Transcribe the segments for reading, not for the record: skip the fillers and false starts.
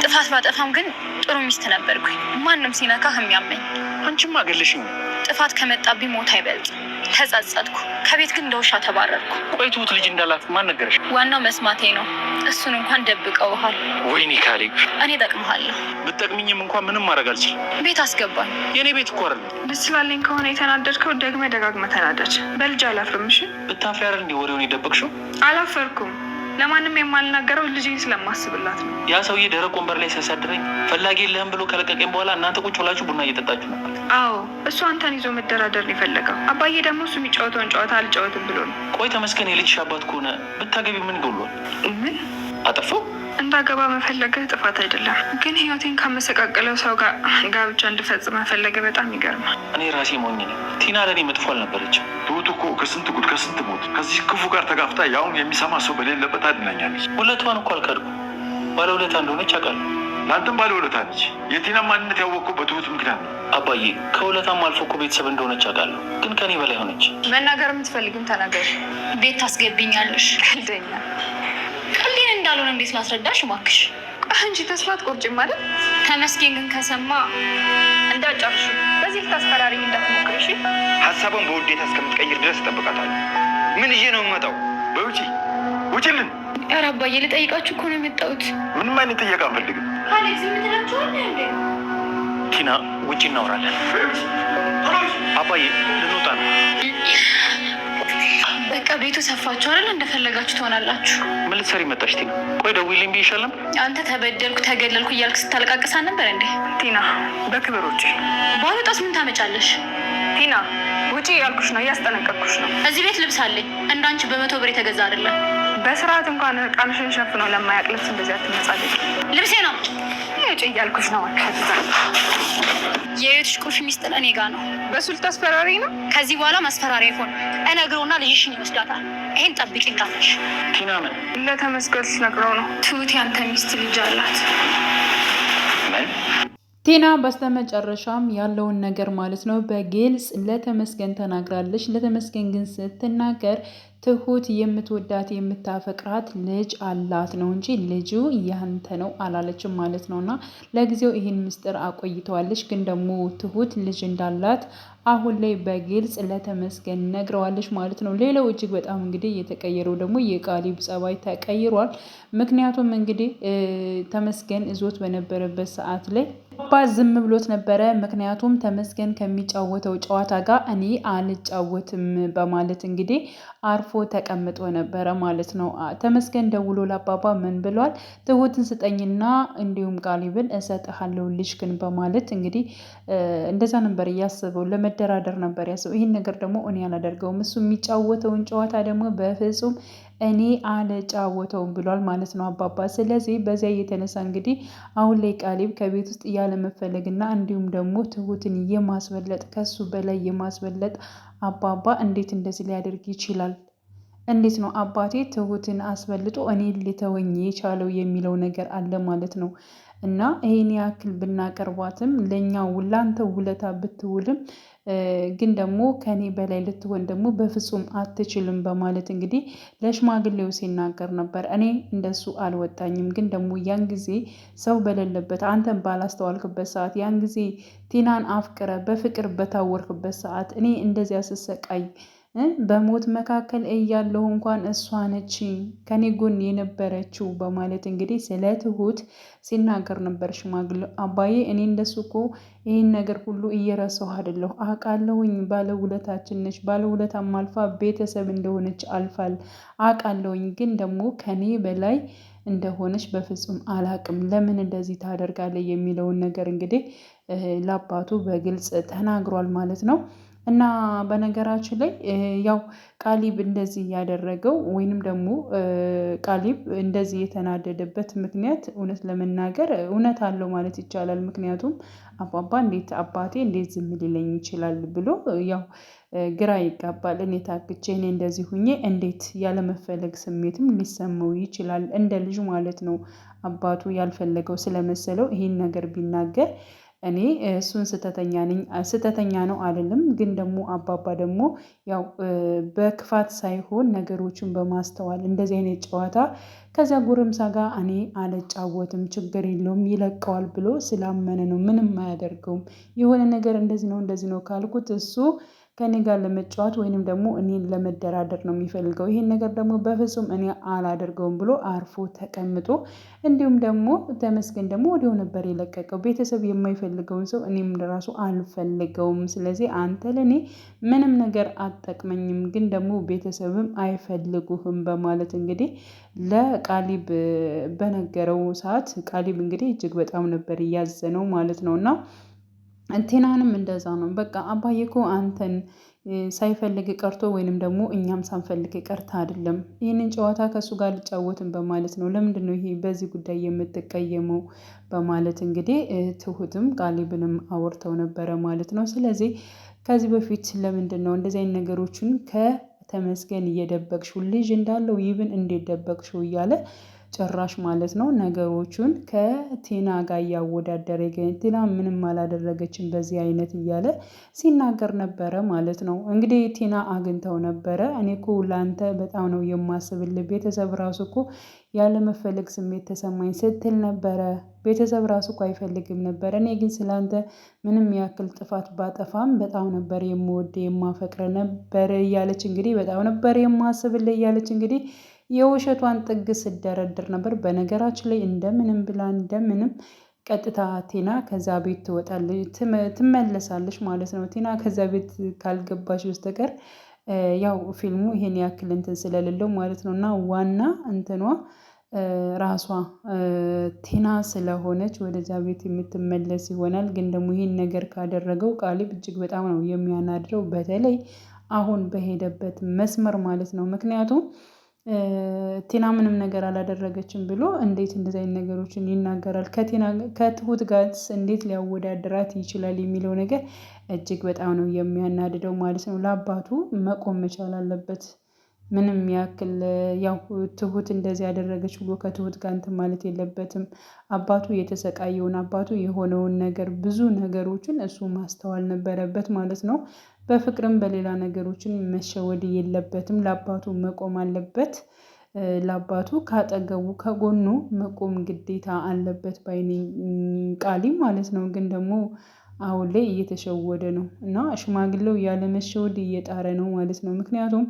ጥፋት ባጠፋም ግን ጥሩ ሚስት ነበርኩኝ። ማንም ሲነካህ የሚያመኝ። አንቺማ ገለሽኝ። ጥፋት ከመጣብኝ ሞት አይበልጥ። ተጸጸትኩ። ከቤት ግን እንደውሻ ተባረርኩ። ቆይ ትሁት ልጅ እንዳላት ማን ነገረሽ? ዋናው መስማቴ ነው። እሱን እንኳን ደብቀውሃል። ወይኔ ካሌብ፣ እኔ እጠቅምሃለሁ። ብትጠቅሚኝም እንኳን ምንም ማድረግ አልችልም። ቤት አስገባኝ። የኔ ቤት እኮ አይደለም። ደስ ስላለኝ ከሆነ የተናደድከው ደግመህ ደጋግመህ ተናደድ። በልጅ አላፍርም። እሺ ብታፍሪ አይደል እንደ ወሬውን የደበቅሽው? አላፈርኩም። ለማንም የማልናገረው ልጄን ስለማስብላት ነው። ያ ሰውዬ ደረቅ ወንበር ላይ ሲያሳድረኝ ፈላጊ የለህም ብሎ ከለቀቀኝ በኋላ እናንተ ቁጭ ብላችሁ ቡና እየጠጣችሁ ነበር። አዎ እሱ አንተን ይዞ መደራደር ነው የፈለገው። አባዬ ደግሞ እሱ የሚጫወተውን ጨዋታ አልጫወትም ብሎ ነው። ቆይ ተመስገን የልጅሽ አባት ከሆነ ብታገቢ ምን ይጎሏል? ምን አጠፋው? እንዳገባ መፈለግህ ጥፋት አይደለም፣ ግን ህይወቴን ካመሰቃቀለው ሰው ጋር ጋብቻ እንድፈጽም መፈለግህ በጣም ይገርማል። እኔ ራሴ ሞኝ ነኝ። ቲና ለእኔ መጥፎ አልነበረችም። ትሁት እኮ ከስንት ጉድ ከስንት ሞት ከዚህ ክፉ ጋር ተጋፍታ ያውን የሚሰማ ሰው በሌለበት አድናኛለች። ውለቷን እኮ አልካድኩም። ባለውለታ እንደሆነች አውቃለሁ። ለአንተም ባለውለታ ነች። የቲና ማንነት ያወቅኩ በትሁት ምክንያት ነው። አባዬ ከውለታም አልፎ እኮ ቤተሰብ እንደሆነች አውቃለሁ፣ ግን ከኔ በላይ ሆነች። መናገር የምትፈልግም ተናገር። ቤት ታስገብኛለሽ? ቀልደኛ ቀልዴን እንዳልሆነ እንዴት ላስረዳሽ እባክሽ? አንቺ ተስፋ አትቆርጭም ማለት? ተመስገን ግን ከሰማ እንዳጨርሹ በዚህ ልታስፈራሪኝ እንዳትሞክር እሺ? ሀሳቧን በውዴታ እስከምትቀይር ድረስ እጠብቃታለሁ። ምን ይዤ ነው የምመጣው? በውጪ ውጪልን። ኧረ አባዬ ልጠይቃችሁ እኮ ነው የመጣሁት። ምንም አይነት ጥያቄ አንፈልግም። ካሌብ ዝም ትላችኋለህ እንዴ? ቲና ውጭ እናወራለን። አባዬ ልንወጣ ነው። በቃ ቤቱ ሰፋችሁ አይደል? እንደፈለጋችሁ ትሆናላችሁ። ምን ልትሰሪ መጣሽ ቲና? ቆይ ደውዪልኝ ብዬሻለም። አንተ ተበደልኩ ተገለልኩ እያልክ ስታለቃቅሳ ነበር እንዴ? ቲና በክብር ውጪ። ባልወጣስ ምን ታመጫለሽ? ቲና ውጪ ያልኩሽ ነው፣ እያስጠነቀቅኩሽ ነው። እዚህ ቤት ልብስ አለኝ። እንዳንቺ በ100 ብር የተገዛ አይደለም። በስርዓት እንኳን እርቃንሽን ሸፍነው ለማያውቅ ልብስ እንደዚህ አትመጻለች። ልብሴ ነው። ውጪ እያልኩሽ ነው። የቤትሽ ቁልፍ ሚስጥር እኔ ጋ ነው። በሱ ልታስፈራሪ ነው? ከዚህ በኋላ ማስፈራሪያ ይሆን እነግረውና ልጅሽን ይወስዳታል። ይሄን ጠብቂ እንዳትሽ። ቲና ምን ለተመስገን ልትነግረው ነው? ትሁት ያንተ ሚስት ልጅ አላት። ምን? ቲና በስተመጨረሻም ያለውን ነገር ማለት ነው በግልጽ ለተመስገን ተናግራለች። ለተመስገን ግን ስትናገር ትሁት የምትወዳት የምታፈቅራት ልጅ አላት ነው እንጂ ልጁ ያንተ ነው አላለችም ማለት ነው። እና ለጊዜው ይህን ምስጢር አቆይተዋለች። ግን ደግሞ ትሁት ልጅ እንዳላት አሁን ላይ በግልጽ ለተመስገን ነግረዋለች ማለት ነው። ሌላው እጅግ በጣም እንግዲህ የተቀየረው ደግሞ የቃሊብ ጸባይ ተቀይሯል። ምክንያቱም እንግዲህ ተመስገን እዞት በነበረበት ሰዓት ላይ አባ ዝም ብሎት ነበረ። ምክንያቱም ተመስገን ከሚጫወተው ጨዋታ ጋር እኔ አልጫወትም በማለት እንግዲህ አርፎ ተቀምጦ ነበረ ማለት ነው። ተመስገን ደውሎ ለአባባ ምን ብሏል? ትሁትን ስጠኝና እንዲሁም ቃሊብን እሰጥሃለሁ ልጅክን በማለት እንግዲህ እንደዛ ነበር እያስበው፣ ለመደራደር ነበር ያስበው። ይህን ነገር ደግሞ እኔ አላደርገውም፣ እሱ የሚጫወተውን ጨዋታ ደግሞ በፍጹም እኔ አልጫወተውም ብሏል ማለት ነው አባባ። ስለዚህ በዚያ የተነሳ እንግዲህ አሁን ላይ ቃሊብ ከቤት ውስጥ ያለመፈለግና እንዲሁም ደግሞ ትሁትን የማስበለጥ ከሱ በላይ የማስበለጥ አባባ እንዴት እንደዚህ ሊያደርግ ይችላል? እንዴት ነው አባቴ ትሁትን አስበልጦ እኔ ሊተወኝ የቻለው የሚለው ነገር አለ ማለት ነው። እና ይህን ያክል ብናቀርቧትም ለእኛ ውላንተ ውለታ ብትውልም ግን ደግሞ ከኔ በላይ ልትሆን ደግሞ በፍጹም አትችልም በማለት እንግዲህ ለሽማግሌው ሲናገር ነበር። እኔ እንደሱ አልወጣኝም፣ ግን ደግሞ ያን ጊዜ ሰው በሌለበት አንተን ባላስተዋልክበት ሰዓት፣ ያን ጊዜ ቲናን አፍቅረ በፍቅር በታወርክበት ሰዓት እኔ እንደዚያ ስሰቃይ በሞት መካከል እያለሁ እንኳን እሷ ነች ከኔ ጎን የነበረችው በማለት እንግዲህ ስለ ትሁት ሲናገር ነበር ሽማግሌው። አባዬ እኔ እንደሱ እኮ ይህን ነገር ሁሉ እየረሳሁ አይደለሁ፣ አውቃለሁኝ። ባለውለታችን ነች፣ ባለውለታም አልፋ ቤተሰብ እንደሆነች አልፋል አውቃለሁኝ። ግን ደግሞ ከኔ በላይ እንደሆነች በፍጹም አላቅም። ለምን እንደዚህ ታደርጋለህ የሚለውን ነገር እንግዲህ ለአባቱ በግልጽ ተናግሯል ማለት ነው። እና በነገራችን ላይ ያው ቃሊብ እንደዚህ ያደረገው ወይንም ደግሞ ቃሊብ እንደዚህ የተናደደበት ምክንያት እውነት ለመናገር እውነት አለው ማለት ይቻላል። ምክንያቱም አባቴ እንዴት ዝም ሊለኝ ይችላል ብሎ ያው ግራ ይጋባል። እኔ ታክቼ እኔ እንደዚህ ሁኜ እንዴት ያለመፈለግ ስሜትም ሊሰማው ይችላል፣ እንደ ልጅ ማለት ነው። አባቱ ያልፈለገው ስለመሰለው ይሄን ነገር ቢናገር እኔ እሱን ስተተኛ ነው አልልም፣ ግን ደግሞ አባባ ደግሞ ያው በክፋት ሳይሆን ነገሮችን በማስተዋል እንደዚህ አይነት ጨዋታ ከዚያ ጎረምሳ ጋር እኔ አልጫወትም ችግር የለውም ይለቀዋል ብሎ ስላመነ ነው። ምንም አያደርገውም። የሆነ ነገር እንደዚህ ነው ካልኩት እሱ ከኔ ጋር ለመጫወት ወይንም ደግሞ እኔን ለመደራደር ነው የሚፈልገው። ይሄን ነገር ደግሞ በፍጹም እኔ አላደርገውም ብሎ አርፎ ተቀምጦ እንዲሁም ደግሞ ተመስገን ደግሞ ወዲያው ነበር የለቀቀው። ቤተሰብ የማይፈልገውን ሰው እኔም ለራሱ አልፈልገውም። ስለዚህ አንተ ለእኔ ምንም ነገር አትጠቅመኝም፣ ግን ደግሞ ቤተሰብም አይፈልጉህም በማለት እንግዲህ ለቃሊብ በነገረው ሰዓት ቃሊብ እንግዲህ እጅግ በጣም ነበር እያዘነው ማለት ነው። እና ቴናንም እንደዛ ነው። በቃ አባዬ እኮ አንተን ሳይፈልግ ቀርቶ ወይንም ደግሞ እኛም ሳንፈልግ ቀርታ አይደለም ይህንን ጨዋታ ከእሱ ጋር ልጫወትን በማለት ነው። ለምንድን ነው ይሄ በዚህ ጉዳይ የምትቀየመው? በማለት እንግዲህ ትሁትም ቃሊብንም አውርተው ነበረ ማለት ነው። ስለዚህ ከዚህ በፊት ለምንድን ነው እንደዚህ አይነት ነገሮችን ከተመስገን እየደበቅሽው? ልጅ እንዳለው ይብን እንዴት ደበቅሽው? እያለ ጭራሽ ማለት ነው ነገሮቹን ከቴና ጋር እያወዳደረ ይገኝ። ቴና ምንም አላደረገችም በዚህ አይነት እያለ ሲናገር ነበረ ማለት ነው። እንግዲህ ቴና አግኝተው ነበረ። እኔ እኮ ለአንተ በጣም ነው የማስብልህ፣ ቤተሰብ ራሱ እኮ ያለመፈለግ ስሜት ተሰማኝ ስትል ነበረ። ቤተሰብ ራሱ እኮ አይፈልግም ነበረ። እኔ ግን ስለአንተ ምንም ያክል ጥፋት ባጠፋም በጣም ነበር የምወድ የማፈቅረ ነበር እያለች እንግዲህ በጣም ነበር የማስብልህ እያለች እንግዲህ የውሸቷን ጥግ ስደረድር ነበር። በነገራችን ላይ እንደምንም ብላ እንደምንም ቀጥታ ቴና ከዛ ቤት ትመለሳለች ማለት ነው። ቴና ከዛ ቤት ካልገባች በስተቀር ያው ፊልሙ ይሄን ያክል እንትን ስለሌለው ማለት ነው። እና ዋና እንትኗ ራሷ ቴና ስለሆነች ወደዛ ቤት የምትመለስ ይሆናል። ግን ደግሞ ይህን ነገር ካደረገው ቃሊብ እጅግ በጣም ነው የሚያናድረው፣ በተለይ አሁን በሄደበት መስመር ማለት ነው። ምክንያቱም ቴና ምንም ነገር አላደረገችም ብሎ እንዴት እንደዚህ አይነት ነገሮችን ይናገራል? ከትሁት ጋር እንዴት ሊያወዳድራት ይችላል የሚለው ነገር እጅግ በጣም ነው የሚያናድደው ማለት ነው። ለአባቱ መቆም መቻል አለበት። ምንም ያክል ያው ትሁት እንደዚህ ያደረገች ብሎ ከትሁት ጋር እንትን ማለት የለበትም። አባቱ የተሰቃየውን አባቱ የሆነውን ነገር ብዙ ነገሮችን እሱ ማስተዋል ነበረበት ማለት ነው። በፍቅርም በሌላ ነገሮችን መሸወድ የለበትም። ለአባቱ መቆም አለበት። ለአባቱ ካጠገቡ ከጎኑ መቆም ግዴታ አለበት ባይኔ ቃሊብ ማለት ነው። ግን ደግሞ አሁን ላይ እየተሸወደ ነው እና ሽማግሌው ያለመሸወድ እየጣረ ነው ማለት ነው። ምክንያቱም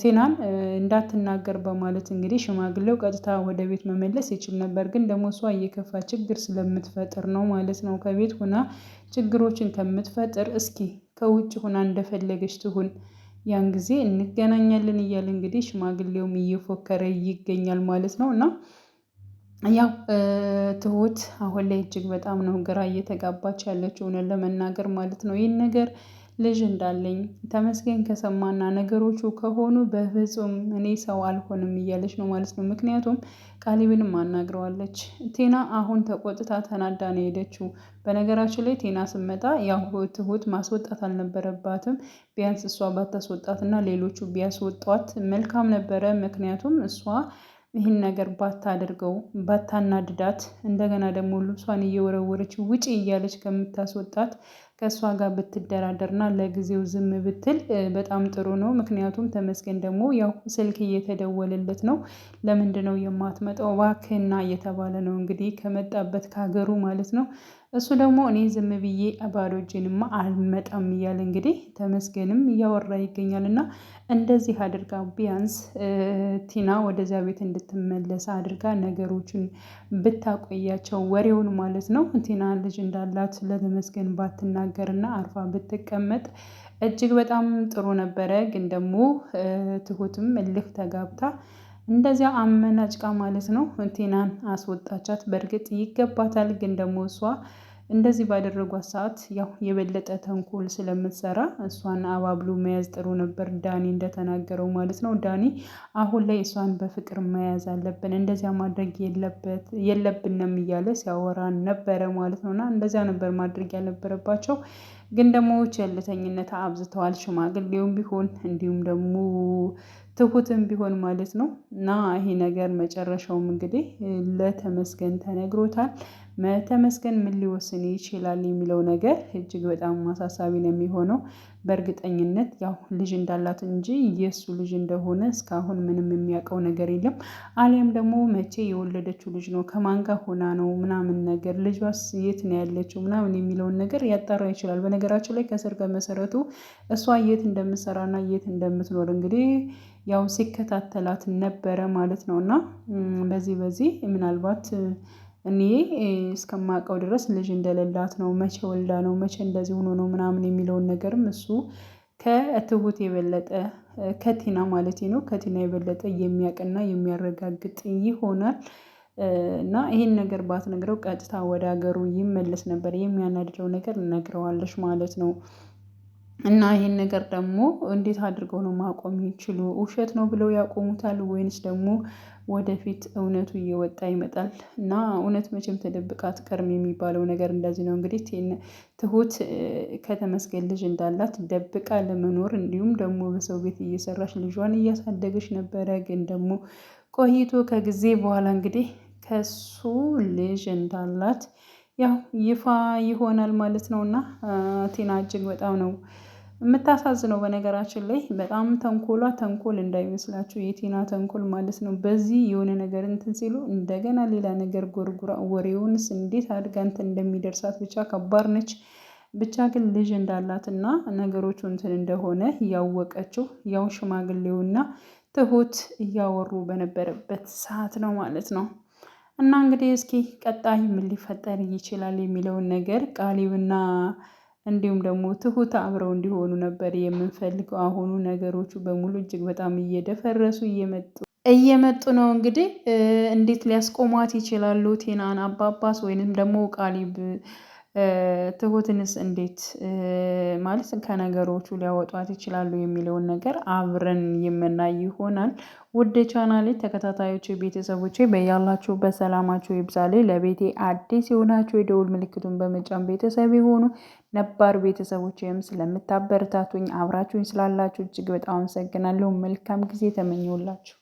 ቴናን እንዳትናገር በማለት እንግዲህ ሽማግሌው ቀጥታ ወደ ቤት መመለስ ይችል ነበር። ግን ደግሞ እሷ እየከፋ ችግር ስለምትፈጥር ነው ማለት ነው። ከቤት ሆና ችግሮችን ከምትፈጥር እስኪ ከውጭ ሆና እንደፈለገች ትሁን፣ ያን ጊዜ እንገናኛለን እያለ እንግዲህ ሽማግሌውም እየፎከረ ይገኛል ማለት ነው። እና ያው ትሁት አሁን ላይ እጅግ በጣም ነው ግራ እየተጋባች ያለችው እውነት ለመናገር ማለት ነው። ይህን ነገር ልጅ እንዳለኝ ተመስገን ከሰማና ነገሮቹ ከሆኑ በፍጹም እኔ ሰው አልሆንም እያለች ነው ማለት ነው። ምክንያቱም ቃሊብንም አናግረዋለች። ቴና አሁን ተቆጥታ ተናዳ ነው የሄደችው። በነገራችን ላይ ቴና ስመጣ ያው ትሁት ማስወጣት አልነበረባትም። ቢያንስ እሷ ባታስወጣትና ሌሎቹ ቢያስወጧት መልካም ነበረ። ምክንያቱም እሷ ይህን ነገር ባታደርገው ባታናድዳት፣ እንደገና ደግሞ ልብሷን እየወረወረች ውጪ እያለች ከምታስወጣት ከእሷ ጋር ብትደራደርና ለጊዜው ዝም ብትል በጣም ጥሩ ነው። ምክንያቱም ተመስገን ደግሞ ያው ስልክ እየተደወለለት ነው። ለምንድን ነው የማትመጣው እባክህና እየተባለ ነው እንግዲህ ከመጣበት ከሀገሩ ማለት ነው። እሱ ደግሞ እኔ ዝም ብዬ ባዶ እጄንማ አልመጣም እያለ እንግዲህ ተመስገንም እያወራ ይገኛል። እና እንደዚህ አድርጋ ቢያንስ ቲና ወደዚያ ቤት እንድትመለስ አድርጋ ነገሮችን ብታቆያቸው ወሬውን ማለት ነው። ቲና ልጅ እንዳላት ለተመስገን ባትናገርና አርፋ ብትቀመጥ እጅግ በጣም ጥሩ ነበረ። ግን ደግሞ ትሁትም እልህ ተጋብታ እንደዚያ አመናጭቃ ማለት ነው ቲናን አስወጣቻት። በእርግጥ ይገባታል። ግን ደግሞ እሷ እንደዚህ ባደረጓት ሰዓት ያው የበለጠ ተንኮል ስለምትሰራ እሷን አባብሎ መያዝ ጥሩ ነበር፣ ዳኒ እንደተናገረው ማለት ነው። ዳኒ አሁን ላይ እሷን በፍቅር መያዝ አለብን፣ እንደዚያ ማድረግ የለብንም እያለ ሲያወራ ነበረ ማለት ነው። እና እንደዚያ ነበር ማድረግ ያልነበረባቸው። ግን ደግሞ ቸልተኝነት አብዝተዋል። ሽማግሌውም ቢሆን እንዲሁም ደግሞ ትሁትም ቢሆን ማለት ነው። እና ይሄ ነገር መጨረሻውም እንግዲህ ለተመስገን ተነግሮታል። ተመስገን ምን ሊወስን ይችላል የሚለው ነገር እጅግ በጣም አሳሳቢ ነው የሚሆነው። በእርግጠኝነት ያው ልጅ እንዳላት እንጂ የእሱ ልጅ እንደሆነ እስካሁን ምንም የሚያውቀው ነገር የለም። አሊያም ደግሞ መቼ የወለደችው ልጅ ነው፣ ከማን ጋር ሆና ነው ምናምን ነገር፣ ልጇስ የት ነው ያለችው ምናምን የሚለውን ነገር ያጣራ ይችላል። በነገራችን ላይ ከስር ከመሰረቱ እሷ የት እንደምትሰራና የት እንደምትኖር እንግዲህ ያው ሲከታተላት ነበረ ማለት ነው። እና በዚህ ምናልባት እኔ እስከማውቀው ድረስ ልጅ እንደሌላት ነው፣ መቼ ወልዳ ነው፣ መቼ እንደዚህ ሆኖ ነው ምናምን የሚለውን ነገርም እሱ ከትሁት የበለጠ ከቲና ማለት ነው ከቲና የበለጠ የሚያውቅና የሚያረጋግጥ ይሆናል። እና ይህን ነገር ባትነግረው ቀጥታ ወደ ሀገሩ ይመለስ ነበር። የሚያናድደው ነገር ነግረዋለች ማለት ነው። እና ይህን ነገር ደግሞ እንዴት አድርገው ነው ማቆም ይችሉ? ውሸት ነው ብለው ያቆሙታል ወይንስ ደግሞ ወደፊት እውነቱ እየወጣ ይመጣል? እና እውነት መቼም ተደብቃ አትቀርም የሚባለው ነገር እንደዚህ ነው። እንግዲህ ትሁት ከተመስገን ልጅ እንዳላት ደብቃ ለመኖር እንዲሁም ደግሞ በሰው ቤት እየሰራች ልጇን እያሳደገች ነበረ። ግን ደግሞ ቆይቶ ከጊዜ በኋላ እንግዲህ ከሱ ልጅ እንዳላት ያው ይፋ ይሆናል ማለት ነው። እና ቲና እጅግ በጣም ነው የምታሳዝነው። በነገራችን ላይ በጣም ተንኮሏ ተንኮል እንዳይመስላችሁ የቲና ተንኮል ማለት ነው። በዚህ የሆነ ነገር እንትን ሲሉ እንደገና ሌላ ነገር ጎርጉራ ወሬውንስ እንዴት አድጋ እንትን እንደሚደርሳት ብቻ ከባድ ነች። ብቻ ግን ልጅ እንዳላትና ነገሮቹ እንትን እንደሆነ ያወቀችው ያው ሽማግሌውና ትሁት እያወሩ በነበረበት ሰዓት ነው ማለት ነው። እና እንግዲህ እስኪ ቀጣይ ምን ሊፈጠር ይችላል የሚለውን ነገር ቃሊብና እንዲሁም ደግሞ ትሁት አብረው እንዲሆኑ ነበር የምንፈልገው። አሁኑ ነገሮቹ በሙሉ እጅግ በጣም እየደፈረሱ እየመጡ ነው። እንግዲህ እንዴት ሊያስቆሟት ይችላሉ? ቲናን አባባስ ወይንም ደግሞ ቃሊብ ትሁትንስ እንዴት ማለት ከነገሮቹ ሊያወጧት ይችላሉ የሚለውን ነገር አብረን የምናይ ይሆናል። ውድ ቻናሌ ተከታታዮች ቤተሰቦቼ በያላችሁ በሰላማችሁ ይብዛሌ። ለቤቴ አዲስ የሆናችሁ የደውል ምልክቱን በመጫን ቤተሰብ የሆኑ ነባር ቤተሰቦችም ስለምታበረታቱኝ አብራችሁኝ ስላላችሁ እጅግ በጣም አመሰግናለሁ። መልካም ጊዜ ተመኘውላችሁ።